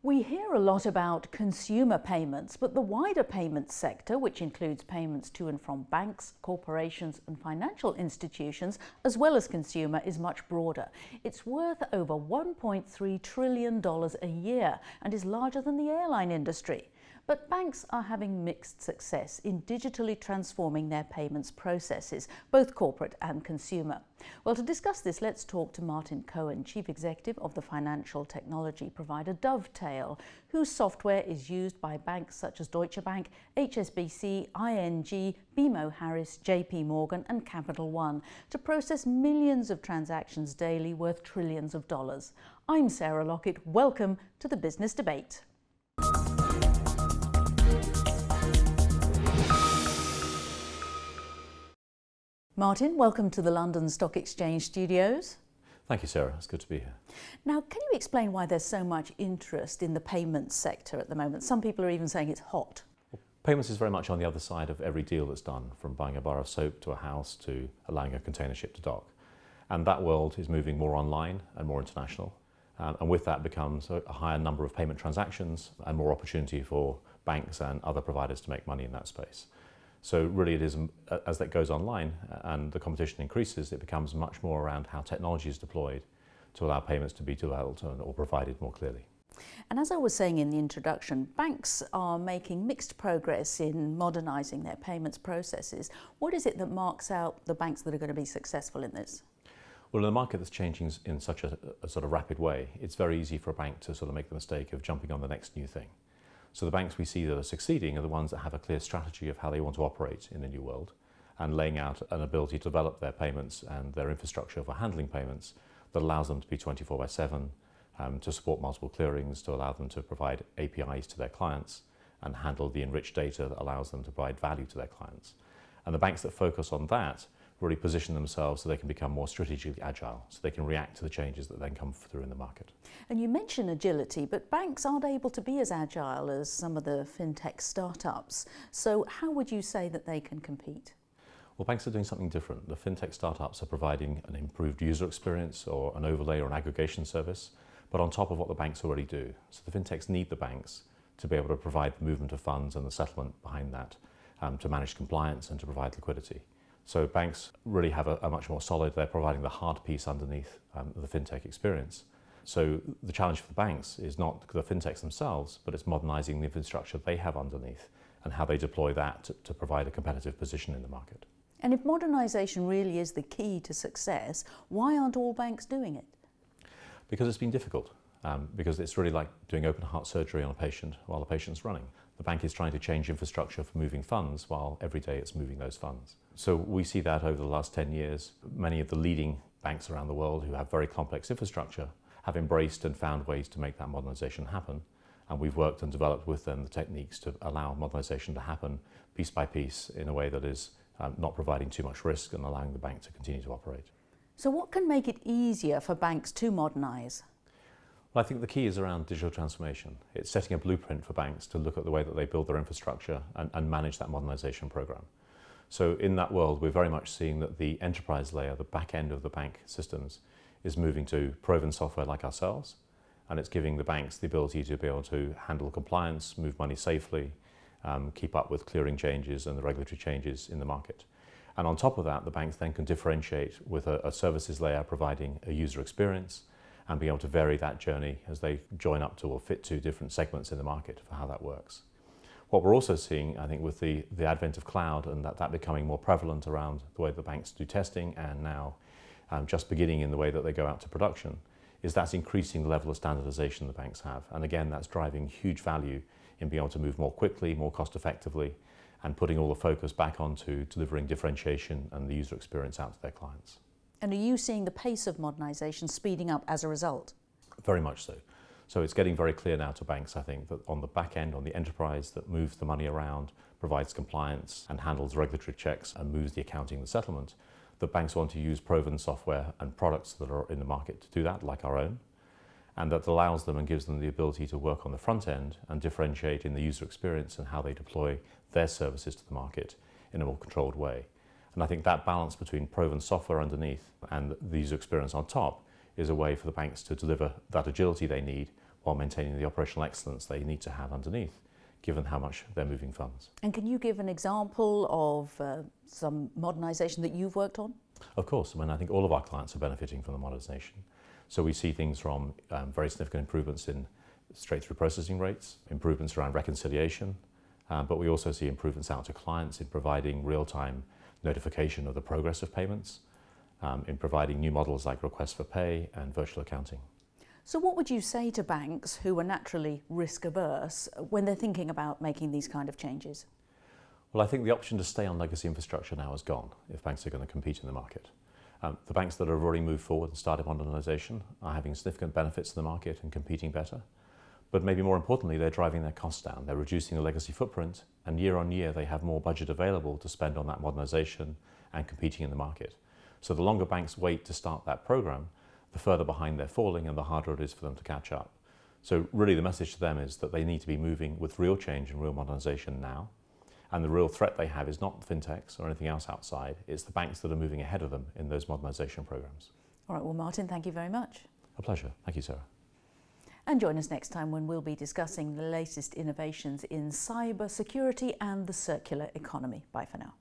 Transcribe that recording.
We hear a lot about consumer payments, but the wider payments sector, which includes payments to and from banks, corporations and financial institutions, as well as consumer, is much broader. It's worth over $1.3 trillion a year and is larger than the airline industry. But banks are having mixed success in digitally transforming their payments processes, both corporate and consumer. Well, to discuss this, let's talk to Martin Cohen, Chief Executive of the financial technology provider Dovetail, whose software is used by banks such as Deutsche Bank, HSBC, ING, BMO Harris, JP Morgan and Capital One to process millions of transactions daily worth trillions of dollars. I'm Sarah Lockett. Welcome to the Business Debate. Martin, welcome to the London Stock Exchange studios. Thank you, Sarah. It's good to be here. Now, can you explain why there's so much interest in the payments sector at the moment? Some people are even saying it's hot. Well, payments is very much on the other side of every deal that's done, from buying a bar of soap to a house to allowing a container ship to dock. And that world is moving more online and more international. And with that becomes a higher number of payment transactions and more opportunity for banks and other providers to make money in that space. So really it is, as that goes online and the competition increases, it becomes much more around how technology is deployed to allow payments to be developed or provided more clearly. And as I was saying in the introduction, banks are making mixed progress in modernising their payments processes. What is it that marks out the banks that are going to be successful in this? Well, in a market that's changing in such a sort of rapid way, it's very easy for a bank to sort of make the mistake of jumping on the next new thing. So the banks we see that are succeeding are the ones that have a clear strategy of how they want to operate in the new world and laying out an ability to develop their payments and their infrastructure for handling payments that allows them to be 24/7, to support multiple clearings, to allow them to provide APIs to their clients and handle the enriched data that allows them to provide value to their clients. And the banks that focus on that really position themselves so they can become more strategically agile, so they can react to the changes that then come through in the market. And you mentioned agility, but banks aren't able to be as agile as some of the fintech startups. So how would you say that they can compete? Well, banks are doing something different. The fintech startups are providing an improved user experience or an overlay or an aggregation service, but on top of what the banks already do. So the fintechs need the banks to be able to provide the movement of funds and the settlement behind that, to manage compliance and to provide liquidity. So banks really have a much more solid, they're providing the hard piece underneath the fintech experience. So the challenge for the banks is not the fintechs themselves, but it's modernising the infrastructure they have underneath and how they deploy that to provide a competitive position in the market. And if modernisation really is the key to success, why aren't all banks doing it? Because it's been difficult. Because it's really like doing open heart surgery on a patient while the patient's running. The bank is trying to change infrastructure for moving funds while every day it's moving those funds. So we see that over the last 10 years, many of the leading banks around the world who have very complex infrastructure have embraced and found ways to make that modernisation happen. And we've worked and developed with them the techniques to allow modernisation to happen piece by piece in a way that is not providing too much risk and allowing the bank to continue to operate. So what can make it easier for banks to modernise? Well, I think the key is around digital transformation. It's setting a blueprint for banks to look at the way that they build their infrastructure and manage that modernisation program. So in that world, we're very much seeing that the enterprise layer, the back end of the bank systems, is moving to proven software like ourselves, and it's giving the banks the ability to be able to handle compliance, move money safely, keep up with clearing changes and the regulatory changes in the market. And on top of that, the banks then can differentiate with a services layer providing a user experience and be able to vary that journey as they join up to or fit to different segments in the market for how that works. What we're also seeing, I think, with the advent of cloud and that becoming more prevalent around the way the banks do testing and now just beginning in the way that they go out to production, is that's increasing the level of standardization the banks have. And again, that's driving huge value in being able to move more quickly, more cost effectively, and putting all the focus back onto delivering differentiation and the user experience out to their clients. And are you seeing the pace of modernisation speeding up as a result? Very much so. So it's getting very clear now to banks, I think, that on the back end, on the enterprise that moves the money around, provides compliance and handles regulatory checks and moves the accounting and the settlement, that banks want to use proven software and products that are in the market to do that, like our own, and that allows them and gives them the ability to work on the front end and differentiate in the user experience and how they deploy their services to the market in a more controlled way. And I think that balance between proven software underneath and the user experience on top is a way for the banks to deliver that agility they need while maintaining the operational excellence they need to have underneath, given how much they're moving funds. And can you give an example of some modernisation that you've worked on? Of course. I think all of our clients are benefiting from the modernisation. So we see things from very significant improvements in straight-through processing rates, improvements around reconciliation, but we also see improvements out to clients in providing real-time notification of the progress of payments, in providing new models like request for pay and virtual accounting. So what would you say to banks who are naturally risk averse when they're thinking about making these kind of changes? Well, I think the option to stay on legacy infrastructure now is gone if banks are going to compete in the market. The banks that have already moved forward and started modernisation are having significant benefits to the market and competing better. But maybe more importantly, they're driving their costs down. They're reducing the legacy footprint, and year on year they have more budget available to spend on that modernisation and competing in the market. So the longer banks wait to start that program, the further behind they're falling and the harder it is for them to catch up. So really the message to them is that they need to be moving with real change and real modernisation now. And the real threat they have is not fintechs or anything else outside, it's the banks that are moving ahead of them in those modernisation programs. All right, well, Martin, thank you very much. A pleasure. Thank you, Sarah. And join us next time when we'll be discussing the latest innovations in cyber security and the circular economy. Bye for now.